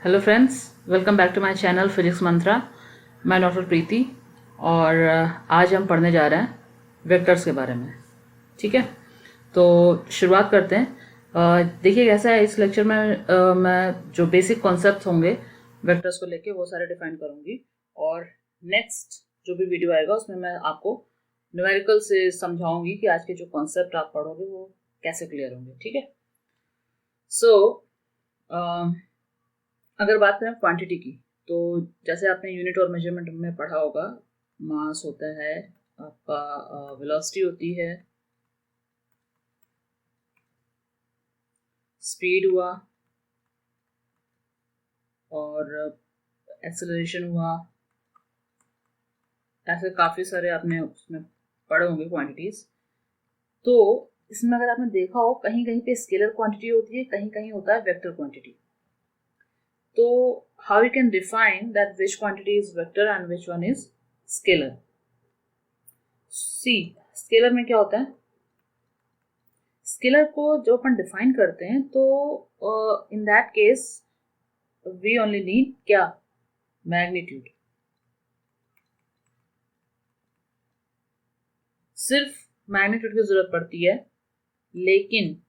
Hello friends, welcome back to my channel physics Mantra. मैं doctor प्रीति और आज हम पढ़ने जा रहे हैं वेक्टर्स के बारे में। ठीक है, तो शुरुआत करते हैं। देखिए कैसा है, इस लेक्चर में मैं जो बेसिक कॉन्सेप्ट्स होंगे वेक्टर्स को लेके वो सारे डिफाइन करूँगी और नेक्स्ट जो भी वीडियो आएगा उसमें मैं आपको न्यूमेरिकल से समझाऊंगी कि आज के जो कॉन्सेप्ट आप पढ़ोगे वो कैसे क्लियर होंगे। ठीक है, सो अगर बात करें क्वांटिटी की, तो जैसे आपने यूनिट और मेजरमेंट में पढ़ा होगा, मास होता है आपका, वेलोसिटी होती है, स्पीड हुआ और एक्सेलरेशन हुआ। ऐसे काफ़ी सारे आपने उसमें पढ़े होंगे क्वांटिटीज। तो इसमें अगर आपने देखा हो, कहीं कहीं पे स्केलर क्वांटिटी होती है, कहीं कहीं होता है वेक्टर क्वांटिटी। तो how you can define that which quantity is vector and which one is scalar. See, scalar में क्या होता है, स्केलर को जो अपन डिफाइन करते हैं तो in that case we only need क्या, मैग्नीट्यूड। सिर्फ मैग्नीट्यूड की जरूरत पड़ती है, लेकिन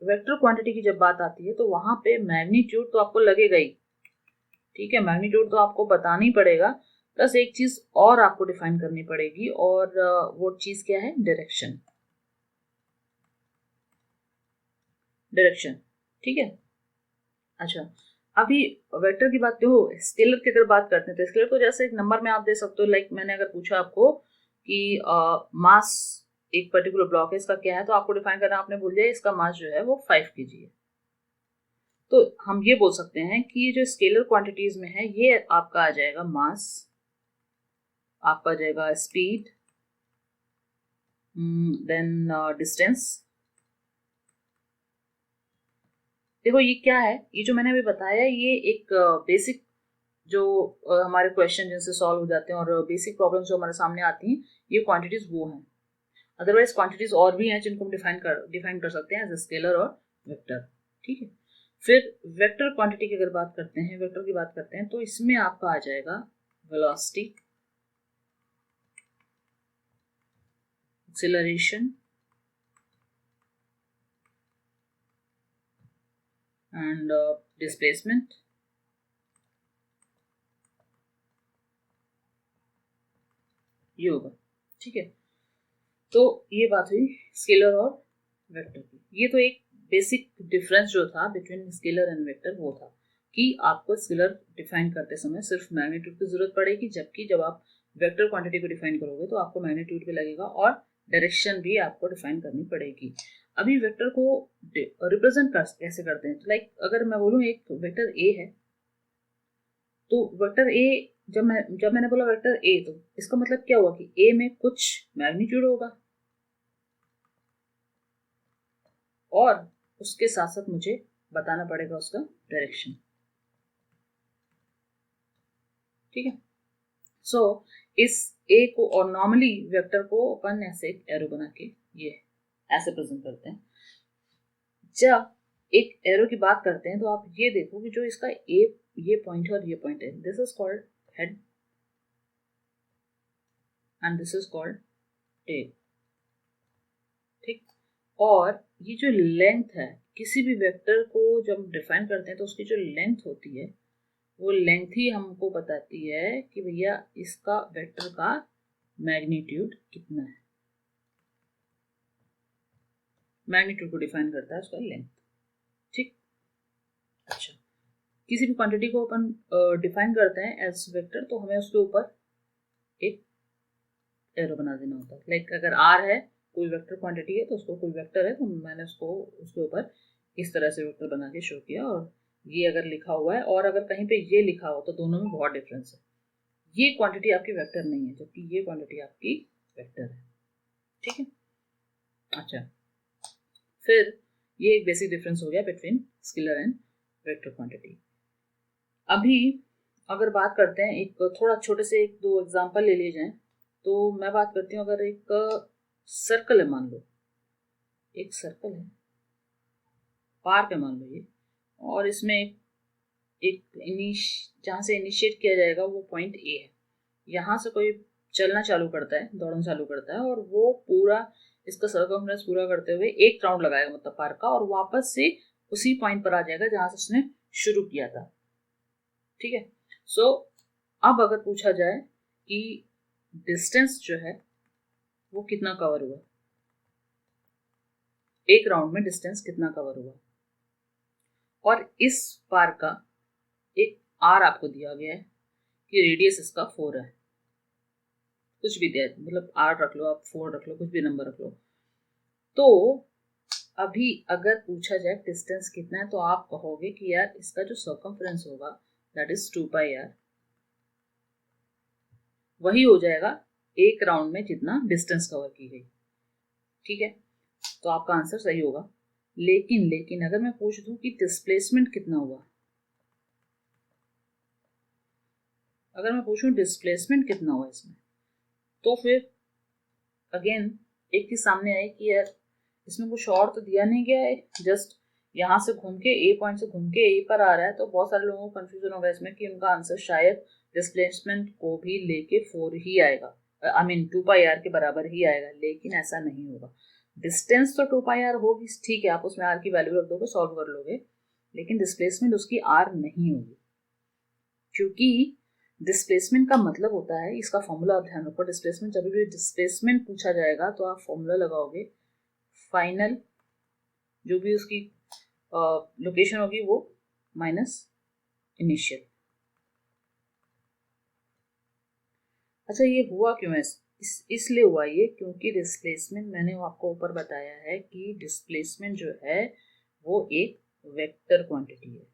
वेक्टर क्वांटिटी की जब बात आती है तो वहां पे मैग्नीट्यूड तो आपको लगेगा ही। ठीक है, मैग्नीट्यूड तो आपको बताना ही पड़ेगा, प्लस एक चीज और आपको डिफाइन करनी पड़ेगी और वो चीज क्या है, डायरेक्शन। डायरेक्शन, ठीक है। अच्छा, अभी वेक्टर की बात, देखो स्केलर की अगर बात करते हैं तो स्केलर तो जैसे एक नंबर में आप दे सकते हो। लाइक मैंने अगर पूछा आपको कि मास एक पर्टिकुलर ब्लॉक है, इसका क्या है, तो आपको डिफाइन करना आपने भूल जाए, इसका मास जो है वो 5 kg है। तो हम ये बोल सकते हैं कि ये जो स्केलर क्वांटिटीज में है, ये आपका आ जाएगा मास, आपका आ जाएगा स्पीड, देन डिस्टेंस। देखो ये क्या है, ये जो मैंने अभी बताया ये एक बेसिक जो हमारे क्वेश्चन जिनसे सॉल्व हो जाते हैं और बेसिक प्रॉब्लम्स जो हमारे सामने आती हैं, ये क्वांटिटीज वो हैं। अदरवाइज क्वांटिटीज और भी हैं जिनको हम डिफाइन कर सकते हैं एज स्केलर और वेक्टर। ठीक है, फिर वेक्टर क्वांटिटी की अगर बात करते हैं, वेक्टर की बात करते हैं, तो इसमें आपका आ जाएगा वेलोसिटी, एक्सेलरेशन एंड डिस्प्लेसमेंट। ये होगा, ठीक है। तो ये बात हुई स्केलर और वेक्टर की। ये तो एक बेसिक डिफरेंस जो था बिटवीन स्केलर एंड वेक्टर वो था कि आपको स्केलर डिफाइन करते समय सिर्फ मैग्नीट्यूड की जरूरत पड़ेगी, जबकि जब आप वेक्टर क्वांटिटी को डिफाइन करोगे तो आपको मैग्नीट्यूड भी लगेगा और डायरेक्शन भी आपको डिफाइन करनी पड़ेगी। अभी वेक्टर को रिप्रेजेंट कैसे करते हैं, लाइक अगर मैं बोलूँ एक वेक्टर ए है, तो वेक्टर ए, जब मैंने बोला वेक्टर ए, तो इसका मतलब क्या हुआ कि ए में कुछ मैग्नीट्यूड होगा और उसके साथ साथ मुझे बताना पड़ेगा उसका डायरेक्शन। ठीक है, सो इस ए को, और नॉर्मली वेक्टर को अपन ऐसे एक एरो बना के ये ऐसे प्रेजेंट करते हैं। जब एक एरो की बात करते हैं तो आप ये देखो कि जो इसका ए, ये पॉइंट है और ये पॉइंट है, this is called head and this is called tail. ठीक, और ये जो लेंथ है, किसी भी वेक्टर को जब डिफाइन करते हैं तो उसकी जो लेंथ होती है, वो लेंथ ही हमको बताती है कि भैया इसका वेक्टर का मैग्नीट्यूड कितना है। मैग्नीट्यूड को डिफाइन करता है उसका लेंथ। ठीक, अच्छा, किसी भी क्वांटिटी को अपन डिफाइन करते हैं एज वेक्टर, तो हमें उसके ऊपर एक एरो बना देना होता है। लाइक अगर आर है, कोई वेक्टर क्वांटिटी है, तो उसको कोई वेक्टर है, तो मैंने उसको उसके ऊपर इस तरह से वेक्टर बना के शो किया, और ये अगर लिखा हुआ है और अगर कहीं पे ये लिखा हो तो दोनों में बहुत डिफरेंस है। ये क्वांटिटी आपकी वेक्टर नहीं है, जबकि ये क्वांटिटी आपकी वेक्टर है। ठीक है, अच्छा, फिर ये एक बेसिक डिफरेंस हो गया between scalar and vector quantity. अभी अगर बात करते हैं, एक थोड़ा छोटे से एक दो एग्जांपल ले लिए जाएं, तो मैं बात करती हूँ, अगर एक सर्कल है, मान लो एक सर्कल है, पार्क है मान लो ये, और इसमें एक जहाँ से इनिशिएट किया जाएगा वो पॉइंट ए है। यहाँ से कोई चलना चालू करता है, दौड़ना चालू करता है, और वो पूरा इसका सर्कमफ्रेंस पूरा करते हुए एक राउंड लगाएगा मतलब पार्क का, और वापस से उसी पॉइंट पर आ जाएगा जहाँ से उसने शुरू किया था। ठीक है। सो अब अगर पूछा जाए कि डिस्टेंस जो है वो कितना कवर हुआ, एक राउंड में डिस्टेंस कितना कवर हुआ, और इस पार्क का एक आर आपको दिया गया है कि रेडियस इसका 4 है, कुछ भी दिया है, मतलब 8 रख लो आप, 4 रख लो, कुछ भी नंबर रख लो। तो अभी अगर पूछा जाए डिस्टेंस कितना है, तो आप कहोगे कि यार इसका जो सर्कमफ्रेंस होगा दैट इज 2πr, वही हो जाएगा एक राउंड में जितना डिस्टेंस कवर की गई। ठीक है, तो आपका आंसर सही होगा। लेकिन अगर मैं पूछ दूं कि डिस्प्लेसमेंट कितना हुआ, अगर मैं पूछूं डिस्प्लेसमेंट कितना हुआ इसमें, तो फिर अगेन एक चीज सामने आई कि यार इसमें कुछ और तो दिया नहीं गया है, जस्ट यहाँ से घूम के ए पॉइंट से घूम के ए पर आ रहा है। तो बहुत सारे लोगों को कंफ्यूजन होगा इसमें कि उनका आंसर शायद डिस्प्लेसमेंट को भी लेके 4 ही आएगा, आई मीन 2πr के बराबर ही आएगा, लेकिन ऐसा नहीं होगा। डिस्टेंस तो 2πr होगी, ठीक है, आप उसमें r की वैल्यू रख दोगे, सॉल्व कर लोगे, लेकिन डिस्प्लेसमेंट उसकी r नहीं होगी, क्योंकि डिस्प्लेसमेंट का मतलब होता है, इसका फॉर्मूला आप ध्यान रखो, डिस्प्लेसमेंट जब भी डिस्प्लेसमेंट पूछा जाएगा तो आप फॉर्मूला लगाओगे, फाइनल जो भी उसकी लोकेशन होगी वो माइनस इनिशियल। अच्छा, ये हुआ क्यों है? इसलिए हुआ ये क्योंकि डिस्प्लेसमेंट, मैंने आपको ऊपर बताया है कि डिस्प्लेसमेंट जो है वो एक वेक्टर क्वांटिटी है।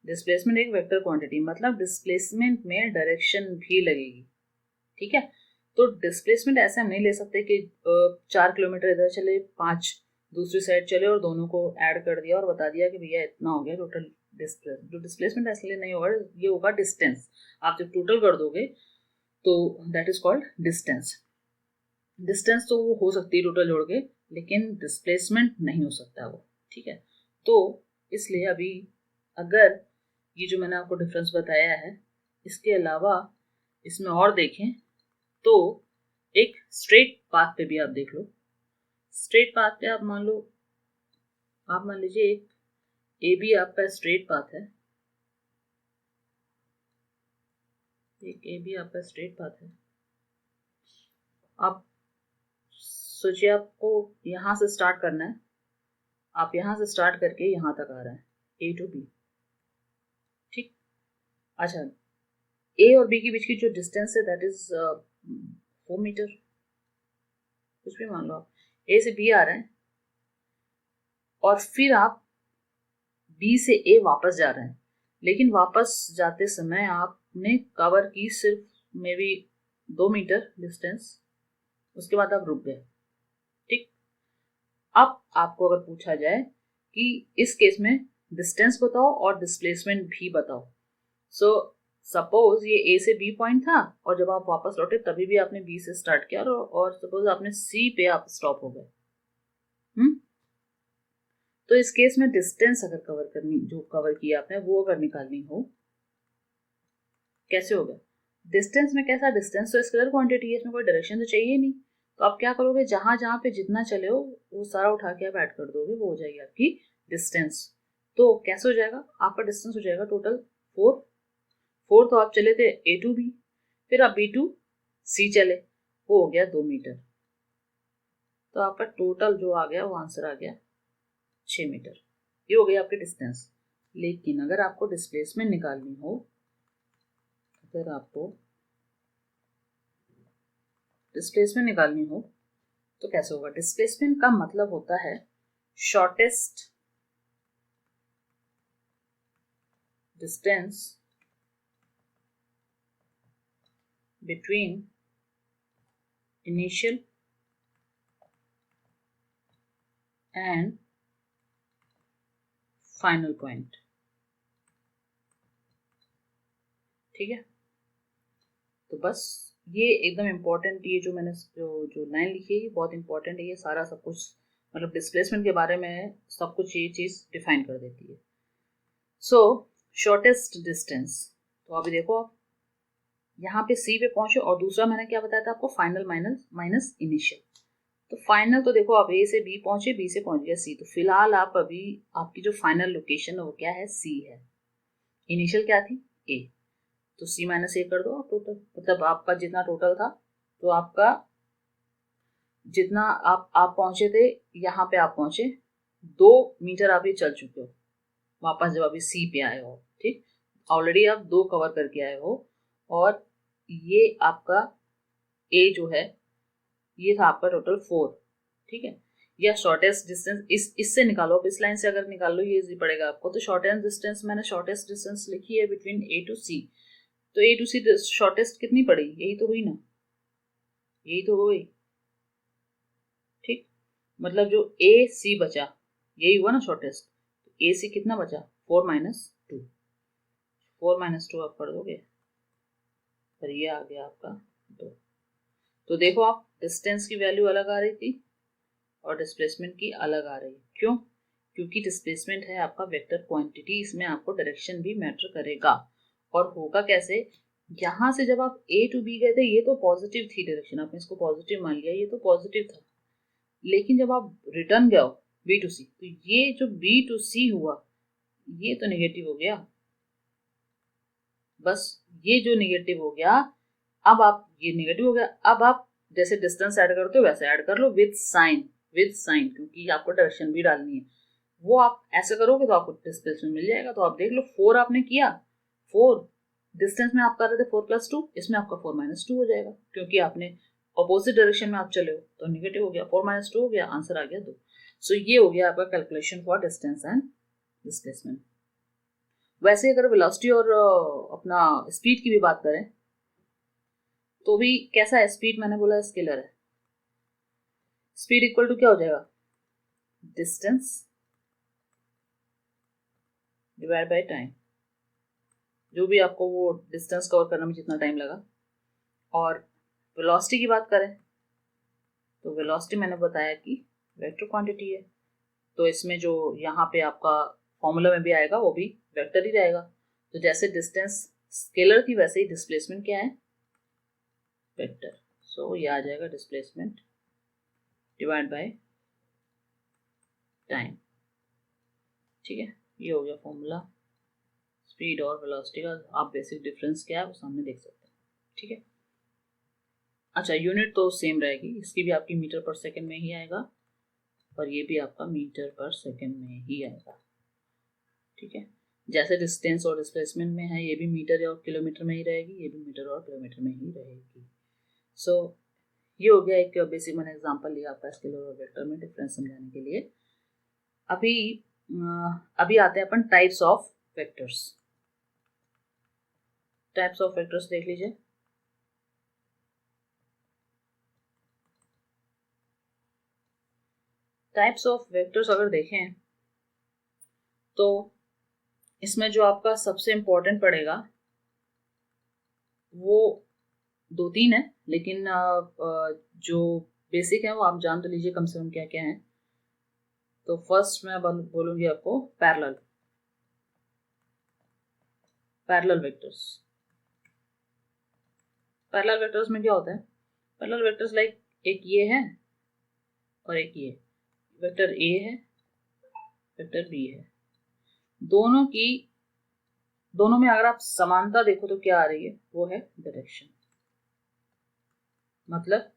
डिस्प्लेसमेंट एक वेक्टर क्वांटिटी मतलब डिस्प्लेसमेंट में डायरेक्शन भी लगेगी। ठीक है, तो डिस्प्लेसमेंट ऐसे हम नहीं ले सकते कि 4 किलोमीटर इधर चले, 5 दूसरी साइड चले और दोनों को ऐड कर दिया और बता दिया कि भैया इतना हो गया टोटल डिस्प्लेसमेंट। जो डिस्प्लेसमेंट इसलिए नहीं होगा, ये होगा डिस्टेंस। आप जब टोटल कर दोगे तो that is called distance. Distance तो वो हो सकती है टोटल जोड़ के, लेकिन डिस्प्लेसमेंट नहीं हो सकता वो। ठीक है, तो इसलिए अभी अगर ये जो मैंने आपको डिफरेंस बताया है, इसके अलावा इसमें और देखें तो एक स्ट्रेट पाथ पे भी आप देख लो। स्ट्रेट पाथ पे आप मान लीजिए एक ए बी आपका स्ट्रेट पाथ है, एक ए बी आपका स्ट्रेट पाथ है। आप सोचिए आपको यहां से स्टार्ट करना है, आप यहां से स्टार्ट करके यहां तक आ रहा है, ए टू बी। ठीक, अच्छा, ए और बी के बीच की जो डिस्टेंस है दैट इज 4 मीटर, कुछ भी मान लो आप। ए से बी आ रहे हैं और फिर आप बी से ए वापस जा रहे हैं, लेकिन वापस जाते समय आपने कवर की सिर्फ मे बी 2 मीटर डिस्टेंस, उसके बाद आप रुक गए। ठीक, अब आपको अगर पूछा जाए कि इस केस में डिस्टेंस बताओ और डिस्प्लेसमेंट भी बताओ, सो सपोज ये ए से बी पॉइंट था और जब आप वापस लौटे तभी भी आपने बी से स्टार्ट किया और सपोज आपने सी पे आप स्टॉप हो गए। तो इस केस में डिस्टेंस अगर कवर करनी, जो कवर किया आपने वो अगर निकालनी हो, कैसे होगा? डिस्टेंस में कैसा, डिस्टेंस तो स्केलर क्वांटिटी है, इसमें कोई डायरेक्शन तो चाहिए नहीं। तो आप क्या करोगे, जहां जहां पे जितना चले हो वो सारा उठा के आप ऐड कर दोगे, वो हो जाएगी आपकी डिस्टेंस। तो कैसे हो जाएगा आपका डिस्टेंस? हो जाएगा टोटल 4 तो आप चले थे ए टू बी, फिर आप बी टू सी चले, वो हो गया 2 मीटर। तो आपका टोटल जो आ गया वो आंसर आ गया 6 मीटर। ये हो गई आपकी डिस्टेंस। लेकिन अगर आपको डिस्प्लेसमेंट निकालनी हो, अगर आपको डिस्प्लेसमेंट निकालनी हो तो कैसे होगा? डिस्प्लेसमेंट का मतलब होता है shortest distance between initial and final point. ठीक है, तो बस ये एकदम इम्पोर्टेंट, ये जो मैंने जो लाइन लिखी है ये बहुत इंपॉर्टेंट है। ये सारा सब कुछ मतलब डिस्प्लेसमेंट के बारे में सब कुछ ये चीज डिफाइन कर देती है। सो शॉर्टेस्ट डिस्टेंस, तो अभी देखो आप यहाँ पे सी पे पहुंचे, और दूसरा मैंने क्या बताया था आपको, फाइनल माइनस इनिशियल। तो फाइनल तो देखो आप ए से बी पहुंचे, बी से पहुंच गया सी, तो फिलहाल आप अभी आपकी जो फाइनल लोकेशन है वो क्या है, सी है। इनिशियल क्या थी, ए, तो सी माइनस ए कर दो आप टोटल, मतलब आपका जितना टोटल था, तो आपका जितना आप पहुंचे थे, यहाँ पे आप पहुंचे 2 मीटर आप ये चल चुके हो वापस जब अभी सी पे आए हो, ठीक, ऑलरेडी आप 2 कवर करके आए हो, और ये आपका ए जो है ये था आपका टोटल 4, ठीक है। या शॉर्टेस्ट डिस्टेंस इससे निकालो, इस लाइन से अगर निकाल लो ये इजी पड़ेगा आपको। तो शॉर्टेस्ट डिस्टेंस मैंने शॉर्टेस्ट डिस्टेंस लिखी है बिटवीन ए टू सी, तो ए टू सी शॉर्टेस्ट कितनी पड़ी, यही तो हुई ना, यही तो हो गई, ठीक। मतलब जो ए सी बचा यही हुआ ना शॉर्टेस्ट, तो ए सी कितना बचा, 4 माइनस 2, 4 माइनस 2 आप कर दोगे, और ये आ गया आपका 2। तो देखो आप डिस्टेंस की वैल्यू अलग आ रही थी और डिस्प्लेसमेंट की अलग आ रही है, क्यों, क्योंकि डिस्प्लेसमेंट है आपका वेक्टर क्वांटिटी, इसमें आपको डायरेक्शन भी मैटर करेगा। और होगा कैसे, यहां से जब आप ए टू बी गए थे ये तो पॉजिटिव थी डायरेक्शन, आपने इसको पॉजिटिव मान लिया, ये तो पॉजिटिव था, लेकिन जब आप रिटर्न गए बी टू सी, तो ये जो बी टू सी हुआ ये तो नेगेटिव हो गया, बस ये जो नेगेटिव हो गया, अब आप ये नेगेटिव हो गया, अब आप जैसे डिस्टेंस ऐड करते हो वैसे ऐड कर लो विद साइन, क्योंकि आपको डायरेक्शन भी डालनी है, वो आप ऐसे करोगे तो आपको डिस्प्लेसमेंट मिल जाएगा। तो आप देख लो 4 आपने किया, 4 डिस्टेंस में आप कर रहे थे 4 + 2, इसमें आपका 4 - 2 हो जाएगा, क्योंकि आपने अपोजिट डायरेक्शन में आप चले हो तो निगेटिव हो गया, 4 - 2 हो गया, आंसर आ गया 2। सो ये हो गया आपका calculation for distance and displacement. वैसे अगर वेलोसिटी और अपना स्पीड की भी बात करें तो भी कैसा है, स्पीड मैंने बोला स्केलर है, स्पीड इक्वल टू क्या हो जाएगा, डिस्टेंस डिवाइड बाय टाइम, जो भी आपको वो डिस्टेंस कवर करने में जितना टाइम लगा। और वेलोसिटी की बात करें तो वेलोसिटी मैंने बताया कि वेक्टर क्वांटिटी है, तो इसमें जो यहाँ पे आपका फॉर्मूला में भी आएगा वो भी वेक्टर ही रहेगा। तो जैसे डिस्टेंस स्केलर थी वैसे ही डिस्प्लेसमेंट क्या है, वेक्टर। सो ये आ जाएगा डिस्प्लेसमेंट डिवाइड बाय टाइम, ठीक है। ये हो गया फॉर्मूला स्पीड और वेलोसिटी का, आप बेसिक डिफरेंस क्या है वो सामने देख सकते हैं, ठीक है। अच्छा, यूनिट तो सेम रहेगी, इसकी भी आपकी मीटर पर सेकंड में ही आएगा और ये भी आपका मीटर पर सेकंड में ही आएगा, ठीक है। जैसे डिस्टेंस और डिस्प्लेसमेंट में है, ये भी मीटर और किलोमीटर में ही रहेगी, ये भी मीटर और किलोमीटर में ही रहेगी। सो ये हो गया एक बेसिक मैंने एग्जांपल लिया आपका स्केलर और वेक्टर में डिफरेंस समझाने के लिए। अभी आते हैं अपन types of vectors. Types of vectors देख लीजिए। टाइप्स ऑफ वेक्टर्स अगर देखें तो इसमें जो आपका सबसे इंपॉर्टेंट पड़ेगा वो 2-3 है, लेकिन जो बेसिक है वो आप जान तो लीजिए कम से कम क्या क्या है। तो फर्स्ट मैं बोलूंगी आपको पैरेलल वेक्टर्स। पैरेलल वेक्टर्स में क्या होता है, पैरेलल वेक्टर्स लाइक एक ये है और एक ये, वेक्टर ए है वेक्टर बी है, दोनों में अगर आप समानता देखो तो क्या आ रही है, वो है डायरेक्शन। मतलब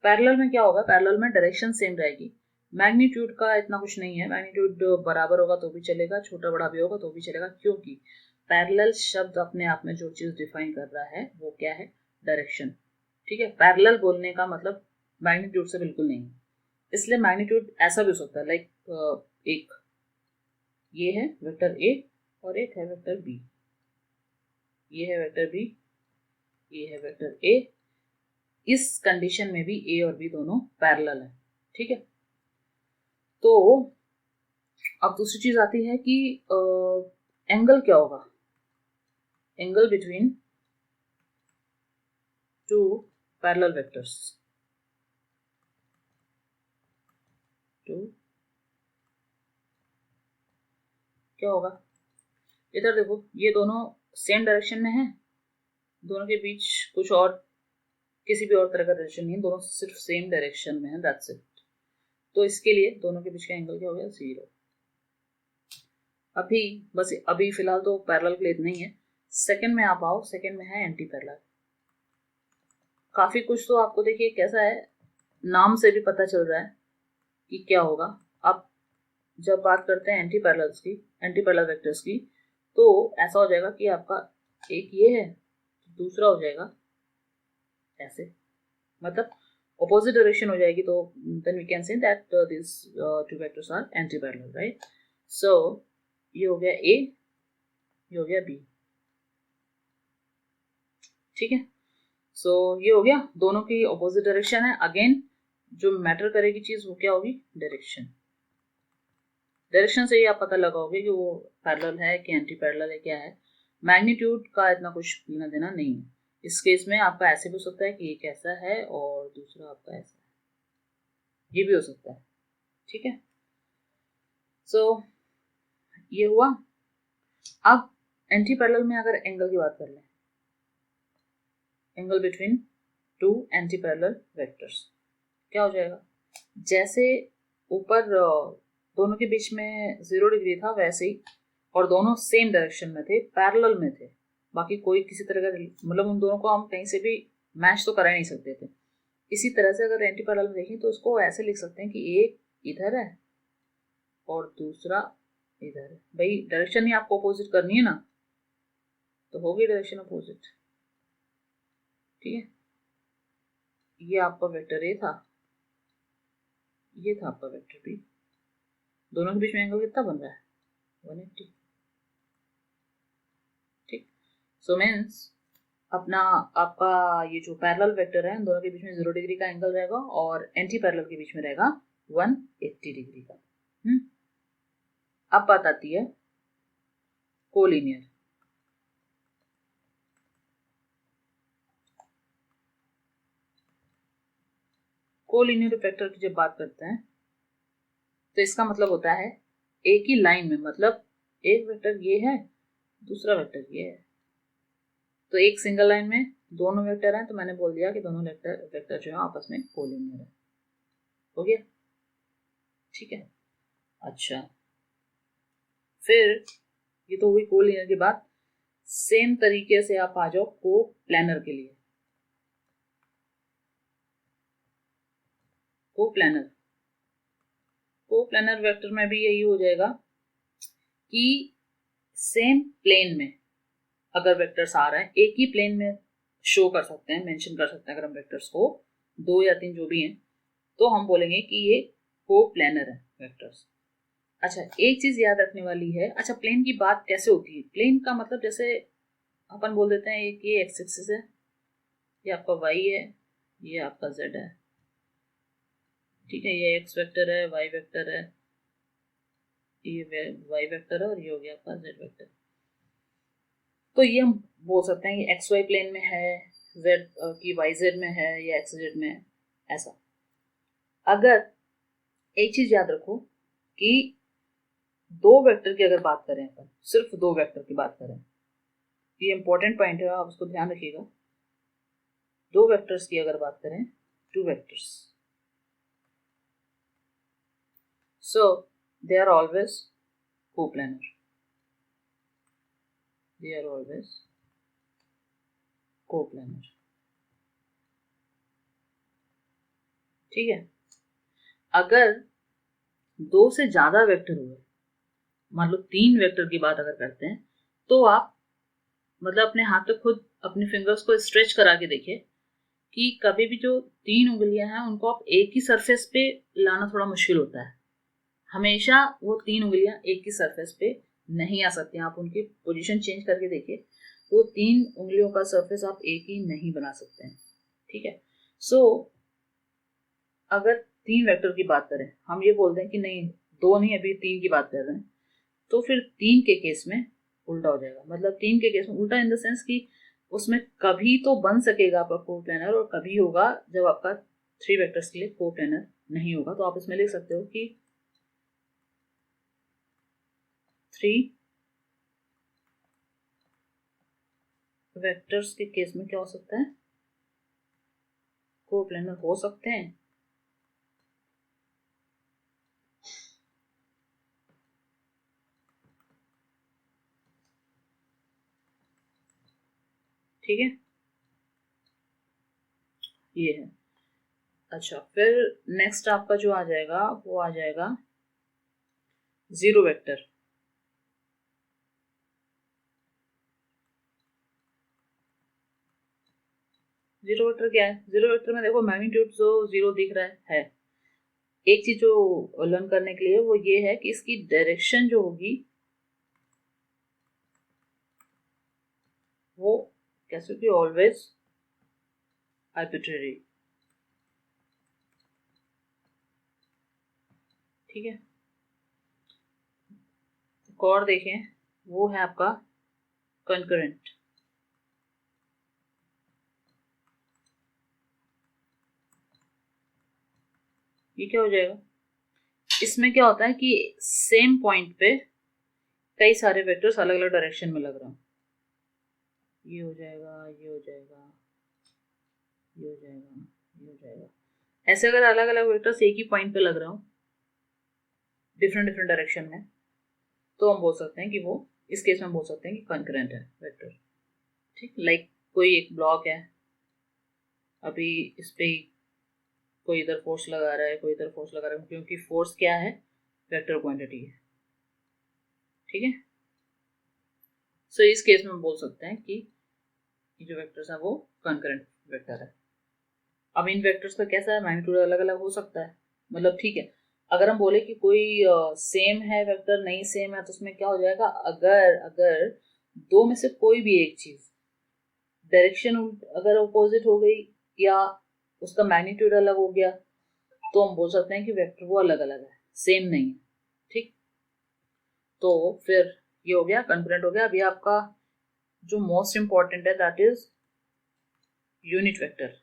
पैरेलल में क्या होगा, पैरेलल में डायरेक्शन सेम रहेगी, मैग्नीट्यूड का इतना कुछ नहीं है, मैग्नीट्यूड बराबर होगा तो भी चलेगा, छोटा बड़ा भी होगा तो भी चलेगा, क्योंकि पैरेलल शब्द अपने आप में जो चीज डिफाइन कर रहा है वो क्या है, डायरेक्शन, ठीक है। पैरेलल बोलने का मतलब मैग्नीट्यूड से बिल्कुल नहीं, इसलिए मैग्नीट्यूड ऐसा भी हो सकता है लाइक एक ये है वेक्टर ए और एक है वेक्टर बी, ये है वेक्टर बी, ये है वेक्टर ए, इस कंडीशन में भी ए और बी दोनों पैरेलल है, ठीक है। तो अब दूसरी चीज आती है कि एंगल क्या होगा, angle between two parallel vectors, टू क्या होगा, इधर देखो, ये दोनों सेम डायरेक्शन में है, दोनों के बीच कुछ और किसी भी और तरह का डायरेक्शन नहीं है, दोनों सिर्फ सेम डायरेक्शन में है, दैट्स इट। तो इसके लिए दोनों के बीच का एंगल क्या हो गया, 0। अभी बस अभी फिलहाल तो पैरेलल के लिए इतना ही है। सेकंड में आप आओ, सेकंड में है एंटी पैरेलल। काफी कुछ तो आपको देखिए कैसा है, नाम से भी पता चल रहा है कि क्या होगा। आप जब बात करते हैं एंटी पैरेलल्स की, एंटी पैरेलल वेक्टर्स की, तो ऐसा हो जाएगा कि आपका एक ये है, दूसरा हो जाएगा ऐसे, मतलब opposite direction हो जाएगी, तो then we can say that these two vectors are anti-parallel, right? So ये हो गया A, ये हो गया B, ठीक है। So ये हो गया, दोनों की opposite direction है। अगेन जो मैटर करेगी चीज वो क्या होगी, डायरेक्शन। डायरेक्शन से ही आप पता लगाओगे कि वो पैरेलल है कि एंटी पैरेलल है, क्या है। मैग्नीट्यूड का इतना कुछ लेना देना नहीं है। इस केस में आपका ऐसे भी हो सकता है कि एक ऐसा है और दूसरा आपका ऐसा है, ये भी हो सकता है, ठीक है। सो ये हुआ। अब एंटी पैरेलल में अगर एंगल की बात कर लें, angle between to anti parallel vectors क्या हो जाएगा, जैसे ऊपर दोनों के बीच में 0 डिग्री था वैसे ही, और दोनों सेम डायरेक्शन में थे, पैरेलल में थे, बाकी कोई किसी तरह का मतलब उन दोनों को हम कहीं से भी मैच तो करा नहीं सकते थे। इसी तरह से अगर एंटी पैरेलल में देखें तो इसको ऐसे लिख सकते हैं कि एक इधर है और दूसरा इधर है। भाई डायरेक्शन ही आपको अपोजिट करनी है ना, तो होगी डायरेक्शन अपोजिट, ठीक है। ये आपका वेक्टर ए था, ये था आपका वेक्टर बी, दोनों के बीच में एंगल कितना बन रहा है, 180, ठीक। सो मीन्स अपना आपका ये जो पैरेलल वेक्टर है, दोनों के बीच में 0 डिग्री का एंगल रहेगा और एंटी पैरेलल के बीच में रहेगा 180 डिग्री का। अब बात आती है कोलिनियर। कोलिनियर वेक्टर की जब बात करते हैं तो इसका मतलब होता है एक ही लाइन में, मतलब एक वेक्टर ये है, दूसरा वेक्टर ये है, तो एक सिंगल लाइन में दोनों वेक्टर हैं, तो मैंने बोल दिया कि दोनों वेक्टर जो है आपस में कोलिनियर है। हो गया, ठीक है। अच्छा, फिर ये तो हुई कोलिनियर की बात। सेम तरीके से आप आ जाओ को प्लानर के लिए। को प्लानर वेक्टर में भी यही हो जाएगा कि सेम प्लेन में अगर वेक्टर्स आ रहे हैं, एक ही प्लेन में शो कर सकते हैं, मेंशन कर सकते हैं अगर हम वेक्टर्स को, 2 या 3 जो भी हैं, तो हम बोलेंगे कि ये को प्लानर है वेक्टर्स। अच्छा, एक चीज याद रखने वाली है। अच्छा, प्लेन की बात कैसे होती है, प्लेन का मतलब जैसे अपन बोल देते हैं एक ये एक्स एक्सिस है, ये आपका वाई है, ये आपका जेड है, ठीक है। ये एक्स वेक्टर है, वाई वेक्टर है, ये वाई वेक्टर है और ये हो गया आपका जेड वेक्टर। तो ये हम बोल सकते हैं कि एक्स वाई प्लेन में है, जेड की वाई जेड में है, या एक्स जेड में है, ऐसा। अगर एक चीज याद रखो कि दो वेक्टर की अगर बात करें, अपन सिर्फ दो वेक्टर की बात करें, ये इंपॉर्टेंट पॉइंट है, आप उसको ध्यान रखिएगा। दो वेक्टर्स की अगर बात करें, two vectors, so they are always coplanar, they are always coplanar, ठीक है। अगर दो से ज्यादा वेक्टर हुए, मान लो 3 वेक्टर की बात अगर करते हैं, तो आप मतलब अपने हाथ पे खुद अपने फिंगर्स को स्ट्रेच करा के देखिए कि कभी भी जो 3 उंगलियां हैं उनको आप एक ही सरफेस पे लाना थोड़ा मुश्किल होता है। हमेशा वो 3 उंगलियां एक ही सरफेस पे नहीं आ सकती। आप उनकी पोजीशन चेंज करके देखिए, तो 3 उंगलियों का सरफेस आप एक ही नहीं बना सकते हैं, ठीक है। सो अगर 3 वेक्टर की बात करें, हम ये बोल दें कि नहीं 2 नहीं, अभी 3 की बात कर रहे हैं, तो फिर 3 के केस में उल्टा हो जाएगा। मतलब 3 के केस में उल्टा इन द सेंस कि उसमें कभी तो बन सकेगा आपका कोप्लानर और कभी होगा जब आपका 3 वेक्टर्स के लिए कोप्लानर नहीं होगा। तो आप इसमें लिख सकते हो कि 3 वेक्टर्स के केस में क्या हो सकता है, कोप्लेनर हो सकते हैं। ठीक है, ये है। अच्छा, फिर नेक्स्ट आपका जो आ जाएगा वो आ जाएगा जीरो वेक्टर। जीरो वेक्टर क्या है? जीरो वेक्टर में देखो मैग्नीट्यूड जो जीरो दिख रहा है। एक चीज जो लर्न करने के लिए वो ये है कि इसकी डायरेक्शन जो होगी वो कैसे होगी, ऑलवेज आर्बिट्रेरी। ठीक है, एक और देखें, वो है आपका कंकरेंट। ये क्या हो जाएगा, इसमें क्या होता है कि सेम पॉइंट पे कई सारे वेक्टर्स अलग अलग डायरेक्शन में लग रहे हैं। ये हो जाएगा, ये हो जाएगा, ये हो जाएगा, ये हो जाएगा। ऐसे अगर अलग अलग वेक्टर्स एक ही पॉइंट पे लग रहे हो डिफरेंट डिफरेंट डायरेक्शन में, तो हम बोल सकते हैं कि वो, इस केस में बोल सकते हैं कि कंकरेंट है वेक्टर। ठीक, लाइक कोई एक ब्लॉक है, अभी इस पे कोई इधर फोर्स लगा रहा है, कोई इधर फोर्स लगा रहा है, क्योंकि फोर्स क्या है, वेक्टर क्वांटिटी है। ठीक है, सो इस केस में हम बोल सकते हैं कि ये जो वेक्टर्स है वो कंकरेंट वेक्टर है। अब इन वेक्टर्स का कैसा है, मैग्नीट्यूड अलग अलग हो सकता है, मतलब ठीक है। अगर हम बोले कि कोई सेम है वेक्टर, नहीं सेम है, तो उसमें क्या हो जाएगा, अगर अगर दो में से कोई भी एक चीज डायरेक्शन अगर अपोजिट हो गई या उसका मैग्नीट्यूड अलग हो गया, तो हम बोल सकते हैं कि वेक्टर वो अलग अलग है, सेम नहीं है। ठीक, तो फिर ये हो गया, कंकरेंट हो गया। अभी आपका जो मोस्ट इंपॉर्टेंट है दैट इज यूनिट वेक्टर।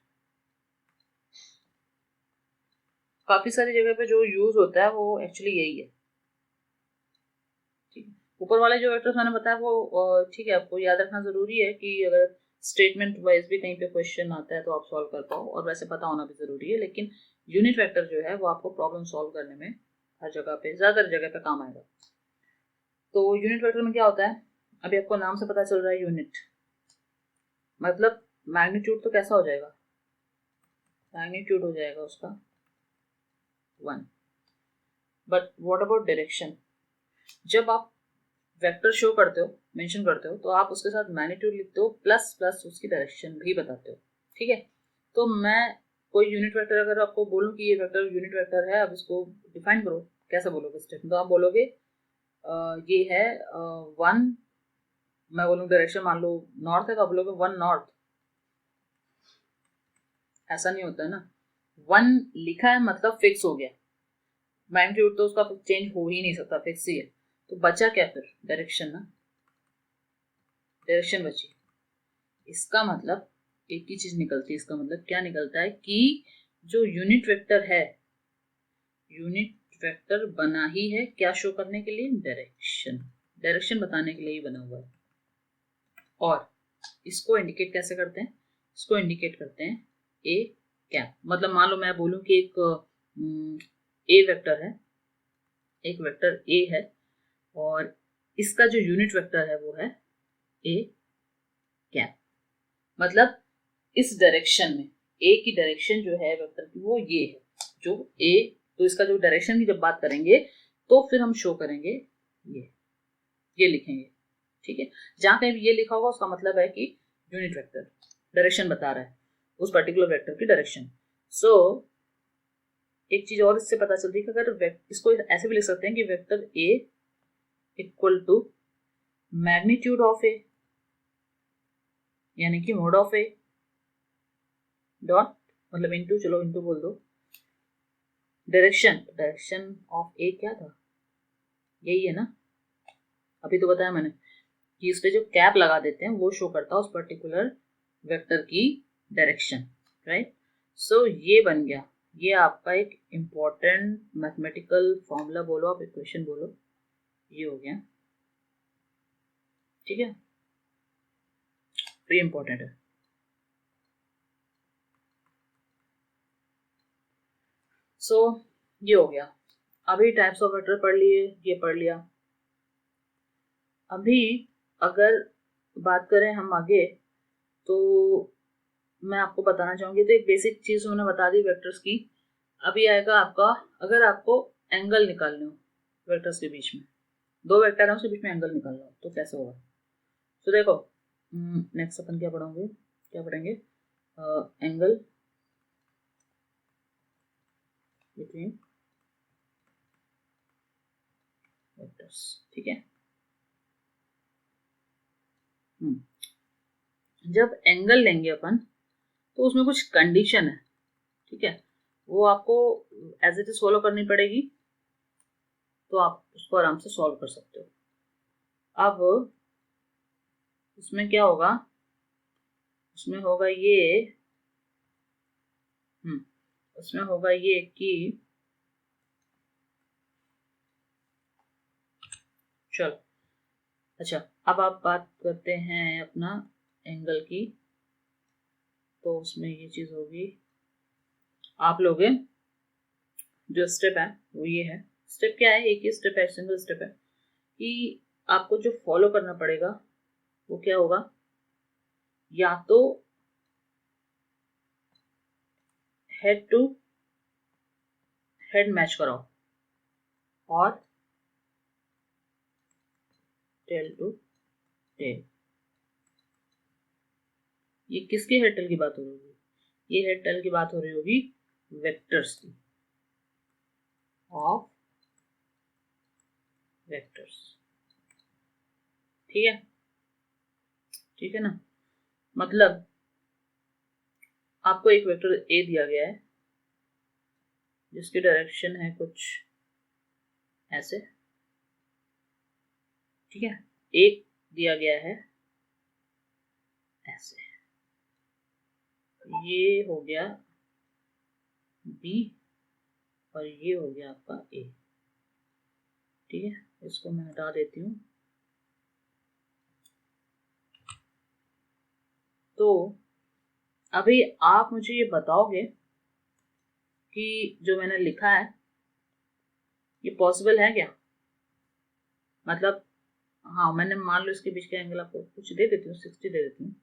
काफी सारी जगह पे जो यूज होता है वो एक्चुअली यही है। ठीक है, ऊपर वाले जो वेक्टर्स मैंने बताया वो ठीक है, आपको याद रखना जरूरी है कि अगर स्टेटमेंट वाइज भी कहीं पे क्वेश्चन आता है तो आप सॉल्व कर पाओ, और वैसे पता होना भी जरूरी है। लेकिन यूनिट वेक्टर जो है वो आपको प्रॉब्लम सॉल्व करने में हर जगह पे, ज्यादातर जगह पे काम आएगा। तो यूनिट वेक्टर में क्या होता है, अभी आपको नाम से पता चल रहा है यूनिट, मतलब मैग्नीट्यूड तो कैसा हो जाएगा, मैग्नीट्यूड हो जाएगा उसका 1। बट व्हाट अबाउट डायरेक्शन, जब आप वेक्टर शो करते हो, मेंशन करते हो, तो आप उसके साथ मैग्नीट्यूड लिखते हो प्लस प्लस उसकी डायरेक्शन भी बताते हो। ठीक है, तो मैं कोई यूनिट वेक्टर अगर आपको बोलूं कि ये वेक्टर यूनिट वेक्टर है, अब इसको डिफाइन करो, कैसे बोलोगे स्टेटमेंट, तो आप बोलोगे ये है 1, मैं बोलूँ डायरेक्शन मान लो नॉर्थ है, तो आप बोलोगे 1 नॉर्थ। ऐसा नहीं होता है ना, 1 लिखा है मतलब फिक्स हो गया, मैग्नीट्यूड तो उसका चेंज हो ही नहीं सकता, फिक्स ही है। तो बचा क्या फिर, डायरेक्शन ना, डायरेक्शन बची। इसका मतलब एक ही चीज निकलती है, इसका मतलब क्या निकलता है कि जो यूनिट वेक्टर है, यूनिट वेक्टर बना ही है क्या शो करने के लिए, डायरेक्शन, डायरेक्शन बताने के लिए ही बना हुआ है। और इसको इंडिकेट कैसे करते हैं, इसको इंडिकेट करते हैं ए कैप। मतलब मान लो मैं बोलूं कि एक ए वेक्टर है, एक वेक्टर ए है, और इसका जो यूनिट वेक्टर है वो है ए कैप। मतलब इस डायरेक्शन में ए की डायरेक्शन जो है वेक्टर की वो ये है, जो ए, तो इसका जो डायरेक्शन की जब बात करेंगे तो फिर हम शो करेंगे ये लिखेंगे। ठीक है, जहां कहीं भी ये लिखा होगा उसका मतलब है कि यूनिट वेक्टर डायरेक्शन बता रहा है, उस पर्टिकुलर वेक्टर की डायरेक्शन। सो एक चीज और इससे पता चलती है कि अगर इसको ऐसे भी लिख सकते हैं कि vector A equal to magnitude of A, यानी कि मोड ऑफ ए डॉट, मतलब इनटू, चलो इनटू बोल दो, डायरेक्शन ऑफ ए क्या था, यही है ना, अभी तो बताया मैंने कि इस पे जो कैप लगा देते हैं वो शो करता है उस पर्टिकुलर वेक्टर की डायरेक्शन। राइट, सो ये बन गया, ये आपका एक इंपॉर्टेंट मैथमेटिकल फॉर्मूला बोलो, आप इक्वेशन बोलो, ये हो गया। ठीक है, तो ये इंपॉर्टेंट है। सो ये हो गया। अभी टाइप्स ऑफ वेक्टर पढ़ लिए, ये पढ़ लिया। अभी अगर बात करें हम आगे, तो मैं आपको बताना चाहूंगी, तो एक बेसिक चीज मैंने बता दी वेक्टर्स की। अभी आएगा आपका, अगर आपको एंगल निकालने हो वेक्टर्स के बीच में, दो वेक्टर है उसके बीच में एंगल निकालना हो तो कैसे होगा। तो देखो नेक्स्ट अपन क्या पढ़ेंगे एंगल बिटवीन वेक्टर्स, ठीक है। जब एंगल लेंगे अपन तो उसमें कुछ कंडीशन है, ठीक है, वो आपको एज इट इज फॉलो करनी पड़ेगी, तो आप उसको आराम से सॉल्व कर सकते हो। अब उसमें क्या होगा, उसमें होगा ये कि चलो अच्छा, अब आप बात करते हैं अपना एंगल की, तो उसमें ये चीज होगी, आप लोगे जो स्टेप है वो ये है। स्टेप क्या है, एक ही स्टेप है, सिंगल स्टेप है, कि आपको जो फॉलो करना पड़ेगा वो क्या होगा, या तो हेड टू हेड मैच कराओ और टेल टू टेल। ये किसके हेड टेल की बात हो रही होगी, ये हेड टेल की बात हो रही होगी वेक्टर्स की, ऑफ वेक्टर्स, ठीक है ना। मतलब आपको एक वेक्टर ए दिया गया है जिसकी डायरेक्शन है कुछ ऐसे, ठीक है, एक दिया गया है ऐसे, ये हो गया बी और ये हो गया आपका ए, ठीक है। इसको मैं हटा देती हूँ। तो अभी आप मुझे ये बताओगे कि जो मैंने लिखा है ये पॉसिबल है क्या, मतलब हाँ, मैंने मान लो इसके बीच का एंगल आपको कुछ दे देती हूँ, 60 दे देती हूँ,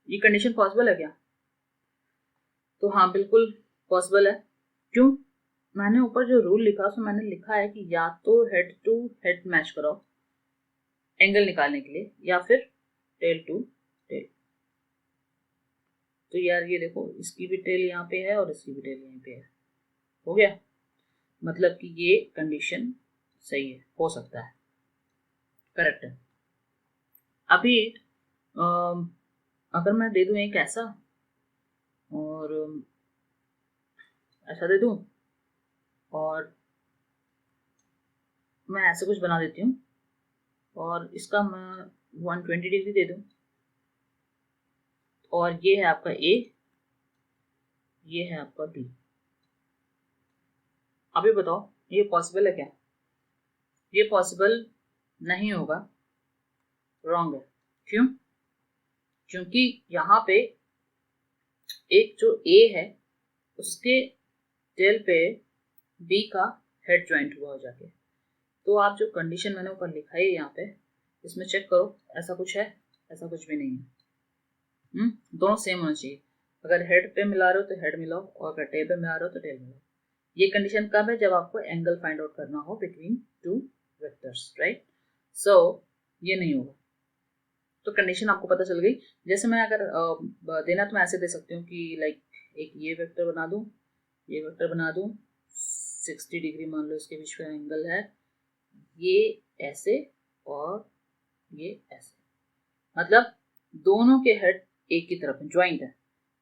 ये कंडीशन पॉसिबल है क्या। तो हाँ बिल्कुल पॉसिबल है। क्यों, मैंने ऊपर जो रूल लिखा उसमें मैंने लिखा है कि या तो हेड टू हेड मैच कराओ एंगल निकालने के लिए, या फिर टेल टू टेल। तो यार ये देखो, इसकी भी टेल यहाँ पे है और इसकी भी टेल यहाँ पे है, हो गया, मतलब कि ये कंडीशन सही है, हो सकता है, करेक्ट है। अभी अगर मैं दे दूं एक ऐसा और ऐसा दे दूं और मैं ऐसे कुछ बना देती हूँ और इसका मैं 120 डिग्री दे दूं, और ये है आपका ए, ये है आपका बी। अभी बताओ ये पॉसिबल है क्या, ये पॉसिबल नहीं होगा, रॉन्ग है। क्यों, क्योंकि यहाँ पे एक जो ए है उसके टेल पे बी का हेड ज्वाइंट हुआ हो जाके, तो आप जो कंडीशन मैंने ऊपर लिखा है यहाँ पे, इसमें चेक करो, ऐसा कुछ है, ऐसा कुछ भी नहीं है। दोनों सेम होना चाहिए, अगर हेड पे मिला रहे हो तो हेड मिलाओ और अगर टेल पे मिला रहे हो तो टेल मिलाओ। ये कंडीशन कब है, जब आपको एंगल फाइंड आउट करना हो बिटवीन टू वेक्टर्स, राइट। सो ये नहीं होगा। तो कंडीशन आपको पता चल गई। जैसे मैं अगर देना तो मैं ऐसे दे सकती हूँ कि लाइक एक ये वेक्टर बना दूँ, ये वेक्टर बना दूँ, 60 डिग्री मान लो इसके बीच में एंगल है, ये ऐसे और ये ऐसे, मतलब दोनों के हेड एक की तरफ ज्वाइंट है।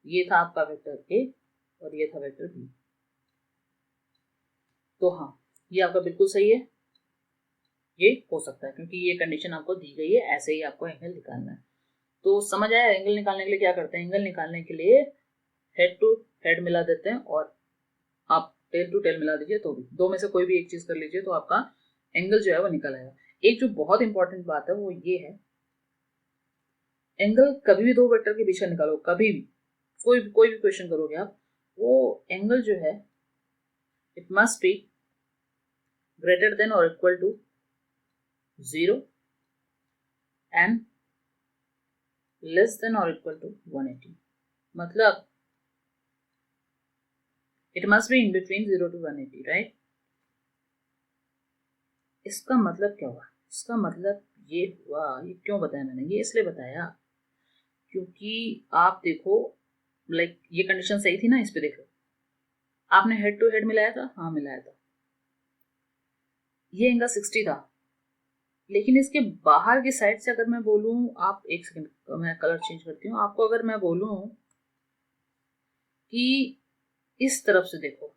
ये था आपका वेक्टर ए और ये था वेक्टर बी। तो हाँ, ये आपका बिल्कुल सही है, ये हो सकता है क्योंकि ये कंडीशन आपको दी गई है, ऐसे ही आपको एंगल निकालना है। तो समझ आया, एंगल निकालने के लिए क्या करते हैं, एंगल निकालने के लिए हेड टू हेड मिला देते हैं और आप टेल टू टेल मिला दीजिए, तो भी दो में से कोई भी एक चीज कर लीजिए तो आपका एंगल जो है वो निकल आएगा। एक जो बहुत इंपॉर्टेंट बात है वो ये है एंगल कभी भी दो वेक्टर के बीच का निकालो, कभी भी कोई भी क्वेश्चन करोगे आप, वो एंगल जो है it must be greater than or equal to 0 and less than or equal to 180। मतलब it must be in between 0 to 180, right. इसका मतलब क्या हुआ? इसका मतलब ये हुआ, ये क्यों बताया मैंने? ये इसलिए बताया क्योंकि आप देखो, लाइक ये कंडीशन सही थी ना, इस पे देखो, आपने हेड टू हेड मिलाया था, हाँ मिलाया था, ये एंगल 60 था, लेकिन इसके बाहर की साइड से अगर मैं बोलूं, आप एक सेकंड मैं कलर चेंज करती हूँ, आपको अगर मैं बोलूं कि इस तरफ से देखो,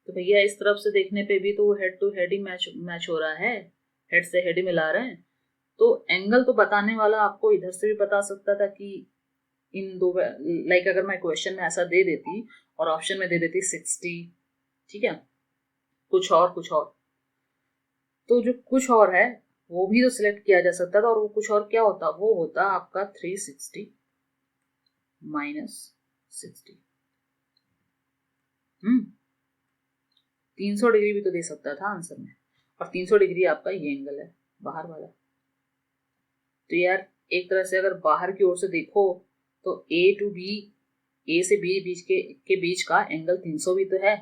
तो भैया इस तरफ से देखने पे भी तो हेड टू हेड ही मैच हो रहा है, हेड से हेड ही मिला रहे हैं। तो एंगल तो बताने वाला आपको इधर से भी बता सकता था कि इन दो, लाइक अगर मैं क्वेश्चन में ऐसा दे देती और ऑप्शन में दे देती 60, ठीक है, कुछ और, तो जो कुछ और है वो भी तो सिलेक्ट किया जा सकता था, और वो कुछ और क्या होता? वो होता आपका 360 माइनस 60। 300 डिग्री भी तो दे सकता था आंसर में, और 300 डिग्री आपका ये एंगल है बाहर वाला। तो यार एक तरह से अगर बाहर की ओर से देखो तो ए से बी के बीच का एंगल 300 भी तो है,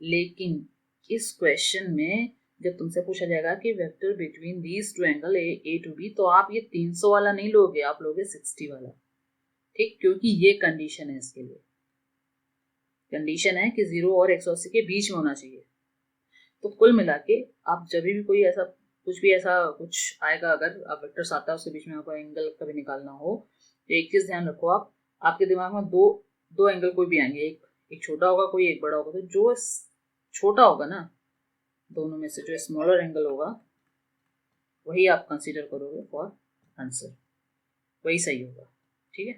लेकिन इस क्वेश्चन में जब तुमसे पूछा जाएगा कि vector between these two angle A to B, तो आप ये 300 वाला नहीं लोगे, आप लोगे 60 वाला, ठीक, क्योंकि ये कंडीशन है, इसके लिए कंडीशन है कि 0 और 180 के बीच में होना चाहिए। तो कुल मिला के आप जब भी कोई ऐसा कुछ आएगा, अगर आप वेक्टर्स आता है उसके बीच में आपको एंगल कभी निकालना हो, तो एक चीज ध्यान रखो, आप आपके दिमाग में दो एंगल कोई भी आएंगे, एक छोटा होगा, कोई एक बड़ा होगा, तो जो छोटा होगा ना दोनों में से, जो स्मॉलर एंगल होगा वही आप कंसीडर करोगे फॉर आंसर, वही सही होगा, ठीक है।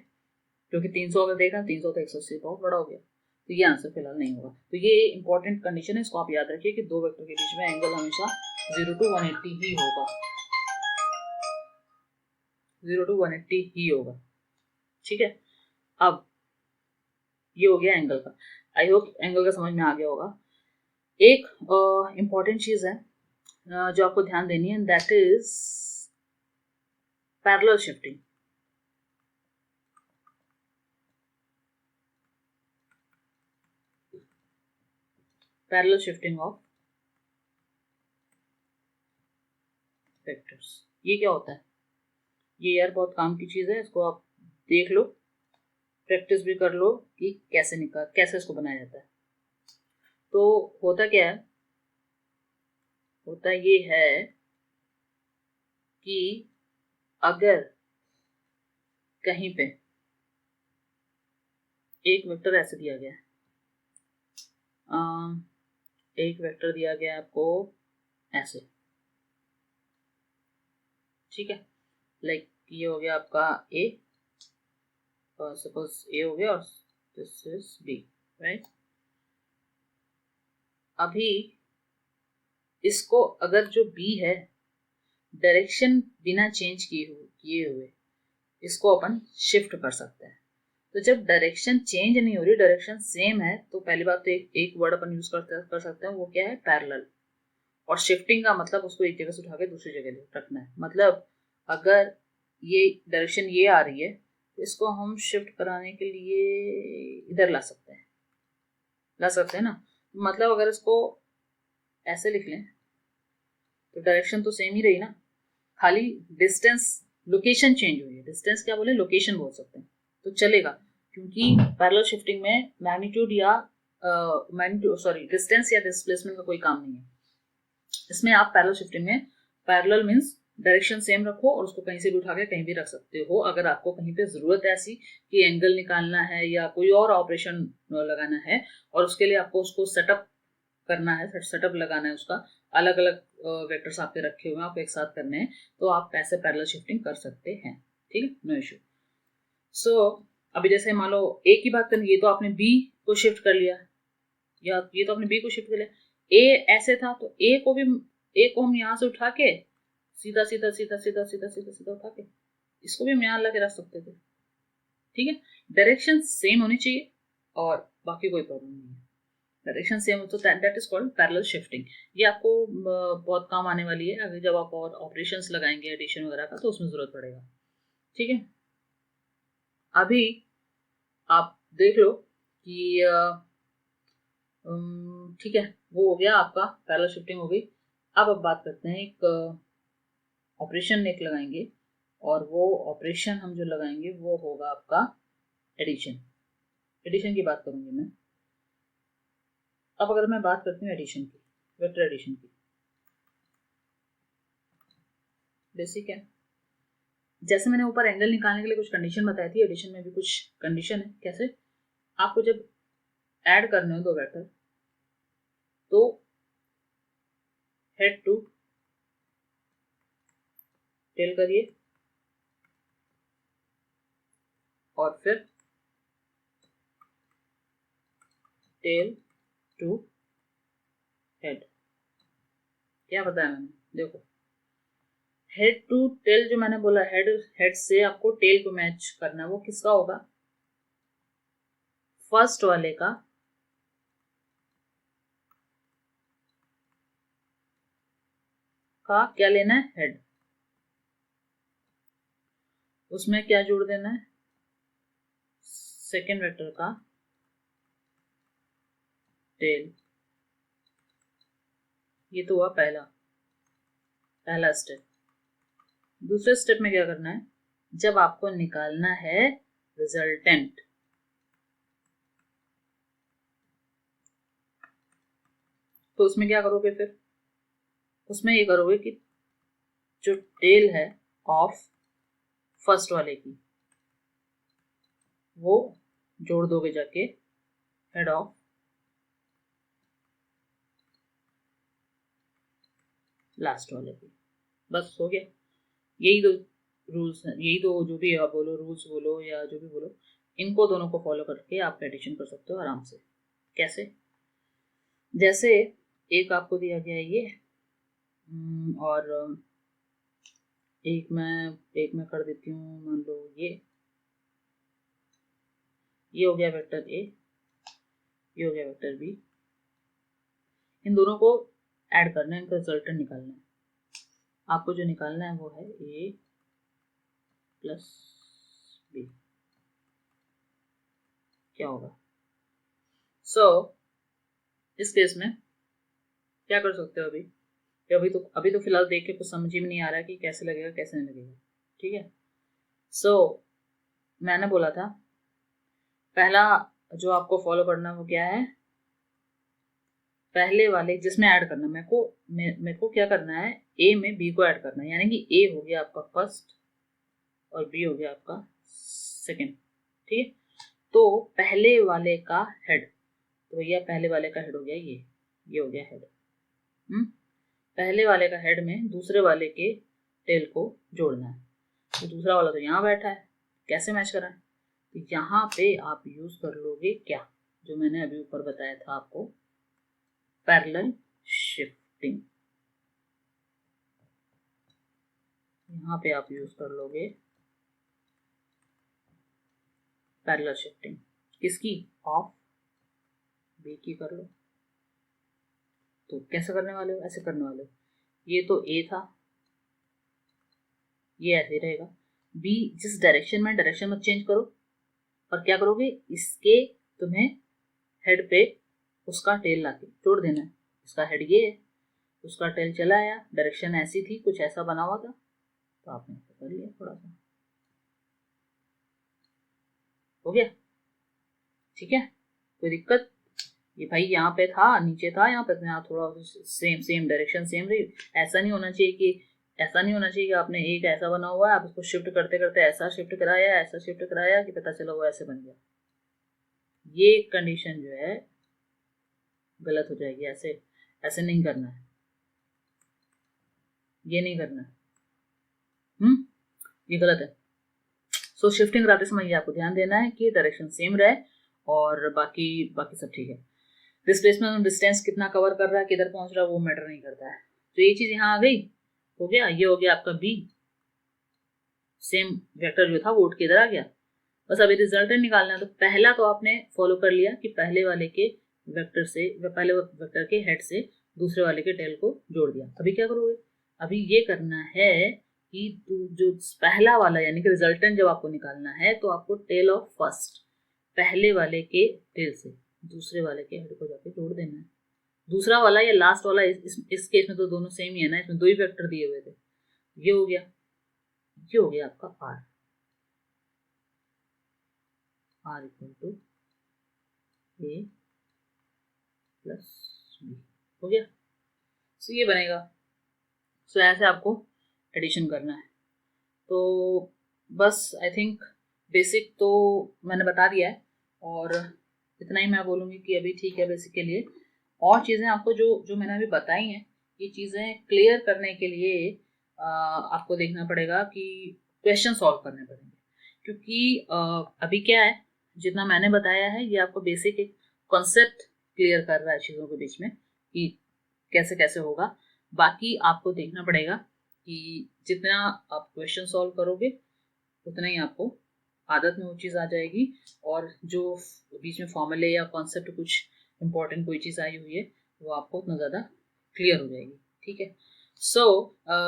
क्योंकि 300 अगर देखना, 300 तो 180 बहुत बड़ा हो गया, तो ये आंसर फिलहाल नहीं होगा। तो ये इंपॉर्टेंट कंडीशन है, इसको आप याद रखिए कि दो वेक्टर के बीच में एंगल हमेशा 0 to 180 ही होगा, 0 to 180 ही होगा, ठीक है। अब ये हो गया एंगल का, आई होप एंगल का समझ में आ गया होगा। एक इंपॉर्टेंट चीज है जो आपको ध्यान देनी है, that is parallel shifting. Parallel shifting of vectors, ये क्या होता है? ये यार बहुत काम की चीज है, इसको आप देख लो, प्रैक्टिस भी कर लो कि कैसे इसको बनाया जाता है। तो होता क्या है, होता ये है कि अगर कहीं पे एक वेक्टर ऐसे दिया गया है, एक वेक्टर दिया गया है आपको ऐसे, ठीक है, लाइक ये हो गया आपका ए, सपोज ए हो गया और दिस इज बी, राइट। अभी इसको अगर जो बी है, डायरेक्शन बिना चेंज किए हुए इसको अपन शिफ्ट कर सकते हैं। तो जब डायरेक्शन चेंज नहीं हो रही, डायरेक्शन सेम है, तो पहली बात तो एक वर्ड अपन यूज कर सकते हैं, वो क्या है? पैरेलल। और शिफ्टिंग का मतलब उसको एक जगह से उठा के दूसरी जगह रखना है। मतलब अगर ये डायरेक्शन ये आ रही है, तो इसको हम शिफ्ट कराने के लिए इधर ला सकते हैं ना। मतलब अगर इसको ऐसे लिख लें तो डायरेक्शन तो सेम ही रही ना, खाली डिस्टेंस, लोकेशन चेंज हुई है। डिस्टेंस क्या बोले, लोकेशन बोल सकते हैं, तो चलेगा, क्योंकि पैरेलल शिफ्टिंग में डिस्टेंस या डिस्प्लेसमेंट का कोई काम नहीं है। इसमें आप पैरेलल शिफ्टिंग में, पैरेलल मींस डायरेक्शन सेम रखो और उसको कहीं से भी उठा के कहीं भी रख सकते हो। अगर आपको कहीं पे जरूरत है ऐसी कि एंगल निकालना है या कोई और ऑपरेशन लगाना है, और उसके लिए आपको उसको सेटअप करना है, सेटअप लगाना है, उसका अलग अलग वेक्टर्स आपके रखे हुए हैं, आपको एक साथ करने हैं, तो आप ऐसे पैरेलल शिफ्टिंग कर सकते हैं, ठीक है, नो इशू। सो अभी जैसे मान लो ए की बात करें, ये तो आपने बी को शिफ्ट कर लिया, या ये तो आपने बी को शिफ्ट कर लिया, ए ऐसे था तो ए को हम यहाँ से उठा के सीधा सीधा सीधा सीधा सीधा सीधा सीधा उठा के इसको भी हम यहाँ ला के रख सकते थे, ठीक है। डायरेक्शन सेम होनी चाहिए और बाकी कोई प्रॉब्लम नहीं है। डायरेक्शन सेम हो तो that is called parallel shifting. ये आपको बहुत काम आने वाली है अगर जब आप और ऑपरेशंस लगाएंगे एडिशन वगैरह का, तो उसमें जरूरत पड़ेगा, ठीक है। अभी आप देख लो कि ठीक है, वो हो गया आपका, पैरेलल शिफ्टिंग हो गई। अब बात करते हैं एक ऑपरेशन एक लगाएंगे, और वो ऑपरेशन हम जो लगाएंगे वो होगा आपका एडिशन। एडिशन की बात करूंगी मैं। अब अगर मैं बात करती हूँ एडिशन की, वेक्टर एडिशन की, बेसिक है। जैसे मैंने ऊपर एंगल निकालने के लिए कुछ कंडीशन बताई थी, एडिशन में भी कुछ कंडीशन है। कैसे? आपको जब ऐड करने हो दो वेक्टर, तो हेड टू टेल करिए और फिर टेल टू हेड। क्या बताया मैंने? देखो, हेड टू टेल जो मैंने बोला, हेड हेड से आपको टेल को मैच करना है, वो किसका होगा? फर्स्ट वाले का क्या लेना है? हेड। उसमें क्या जोड़ देना है? सेकेंड वेक्टर का टेल। ये तो हुआ पहला स्टेप। दूसरे स्टेप में क्या करना है? जब आपको निकालना है रिजल्टेंट, तो उसमें क्या करोगे? फिर उसमें ये करोगे कि जो टेल है ऑफ फर्स्ट वाले की, वो जोड़ दोगे जाके हेड ऑफ लास्ट वाले की। बस हो गया। यही दो रूल्स हैं, यही दो, जो भी आप बोलो, रूल्स बोलो या जो भी बोलो, इनको दोनों को फॉलो करके आप एडिशन कर सकते हो आराम से। कैसे? जैसे एक आपको दिया गया है ये, और एक मैं कर देती हूँ, मान लो ये हो गया वेक्टर ए, ये हो गया वेक्टर बी। इन दोनों को ऐड करना है, इनका रिजल्टेंट निकालना है। आपको जो निकालना है वो है ए प्लस बी। क्या होगा? इस केस में क्या कर सकते हो? अभी तो फिलहाल देख के कुछ समझ ही में नहीं आ रहा कि कैसे लगेगा कैसे नहीं लगेगा, ठीक है। मैंने बोला था पहला जो आपको फॉलो करना है वो क्या है? पहले वाले जिसमें ऐड करना, मेरे को क्या करना है? ए में बी को ऐड करना है, यानी कि ए हो गया आपका फर्स्ट और बी हो गया आपका सेकंड, ठीक है। तो पहले वाले का हेड, तो भैया पहले वाले का हेड हो गया ये हो गया हेड। पहले वाले का हेड में दूसरे वाले के टेल को जोड़ना है। तो दूसरा वाला तो यहाँ बैठा है, कैसे मैच कराएं? तो यहाँ पे आप यूज कर लोगे क्या, जो मैंने अभी ऊपर बताया था आपको, पैरेलल शिफ्टिंग। यहाँ पे आप यूज कर लोगे पैरेलल शिफ्टिंग। किसकी? ऑफ बी की कर लो। तो कैसे करने वाले हो? ऐसे करने वाले हो, ये तो ए था, ये ऐसे रहेगा। बी जिस डायरेक्शन में, डायरेक्शन मत चेंज करो, और क्या करोगे? इसके तुम्हें हेड पे उसका टेल लाके जोड़ देना है। इसका हेड ये है, उसका टेल चला आया, डायरेक्शन ऐसी थी, कुछ ऐसा बना हुआ था, तो आपने कर लिया थोड़ा सा। हो गया? ठीक है, कोई दिक्कत? ये भाई यहाँ पे था, नीचे था, यहाँ पे यहाँ थोड़ा सेम डायरेक्शन सेम रही। ऐसा नहीं होना चाहिए कि आपने एक ऐसा बना हुआ है, आप उसको शिफ्ट करते करते ऐसा शिफ्ट कराया कि पता चला वो ऐसे बन गया। ये कंडीशन जो है गलत हो जाएगी। ऐसे ऐसे नहीं करना है, ये नहीं करना है, ये गलत है। शिफ्टिंग कराते समय ये आपको ध्यान देना है कि डायरेक्शन सेम रहे, और बाकी बाकी सब ठीक है। डिस्प्लेसमेंट डिस्टेंस कितना कवर कर रहा है, किधर पहुंच रहा है, वो मैटर नहीं करता है। तो ये चीज यहाँ आ गई। हो गया, ये हो गया आपका बी। सेम वेक्टर जो था वो उठ के इधर आ गया। बस अभी रिजल्टेंट निकालना है, तो पहला तो आपने फॉलो कर लिया कि पहले वाले के वेक्टर से, पहले वेक्टर के हेड से दूसरे वाले के टेल को जोड़ दिया। अभी क्या करोगे, अभी ये करना है कि जो पहला वाला यानी कि रिजल्टेंट जब आपको निकालना है तो आपको टेल ऑफ फर्स्ट पहले वाले के टेल से दूसरे वाले के हेड को जाके जोड़ देना है। दूसरा वाला या लास्ट वाला इस केस में तो दोनों सेम ही है ना, इसमें दो ही वेक्टर दिए हुए थे। ये हो गया, ये हो गया आपका R equal to A plus B हो गया। सो ये बनेगा। सो ऐसे आपको एडिशन करना है। तो बस आई थिंक बेसिक तो मैंने बता दिया है, और इतना ही मैं बोलूँगी कि अभी ठीक है बेसिक के लिए। और चीज़ें आपको जो जो मैंने अभी बताई हैं, ये चीज़ें क्लियर करने के लिए आपको देखना पड़ेगा कि क्वेश्चन सॉल्व करने पड़ेंगे। क्योंकि अभी क्या है, जितना मैंने बताया है ये आपको बेसिक एक कॉन्सेप्ट क्लियर कर रहा है चीज़ों के बीच में कि कैसे कैसे होगा। बाकी आपको देखना पड़ेगा कि जितना आप क्वेश्चन सॉल्व करोगे उतना ही आपको आदत में वो चीज़ आ जाएगी, और जो बीच में फॉर्मूले या कॉन्सेप्ट कुछ इंपॉर्टेंट कोई चीज़ आई हुई है वो आपको उतना ज़्यादा क्लियर हो जाएगी। ठीक है। सो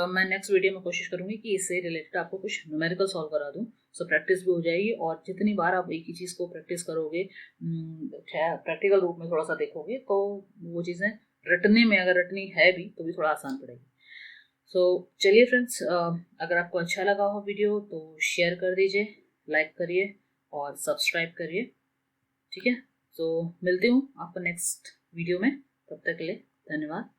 मैं नेक्स्ट वीडियो में कोशिश करूँगी कि इससे रिलेटेड आपको कुछ न्यूमेरिकल सॉल्व करा दूँ। सो प्रैक्टिस भी हो जाएगी, और जितनी बार आप एक ही चीज़ को प्रैक्टिस करोगे, प्रैक्टिकल रूप में थोड़ा सा देखोगे, तो वो चीज़ें रटने में, अगर रटनी है भी तो भी थोड़ा आसान पड़ेगी। सो चलिए फ्रेंड्स, अगर आपको अच्छा लगा हो वीडियो तो शेयर कर दीजिए, लाइक करिए और सब्सक्राइब करिए। ठीक है। सो मिलती हूँ आपको नेक्स्ट वीडियो में, तब तक के लिए धन्यवाद।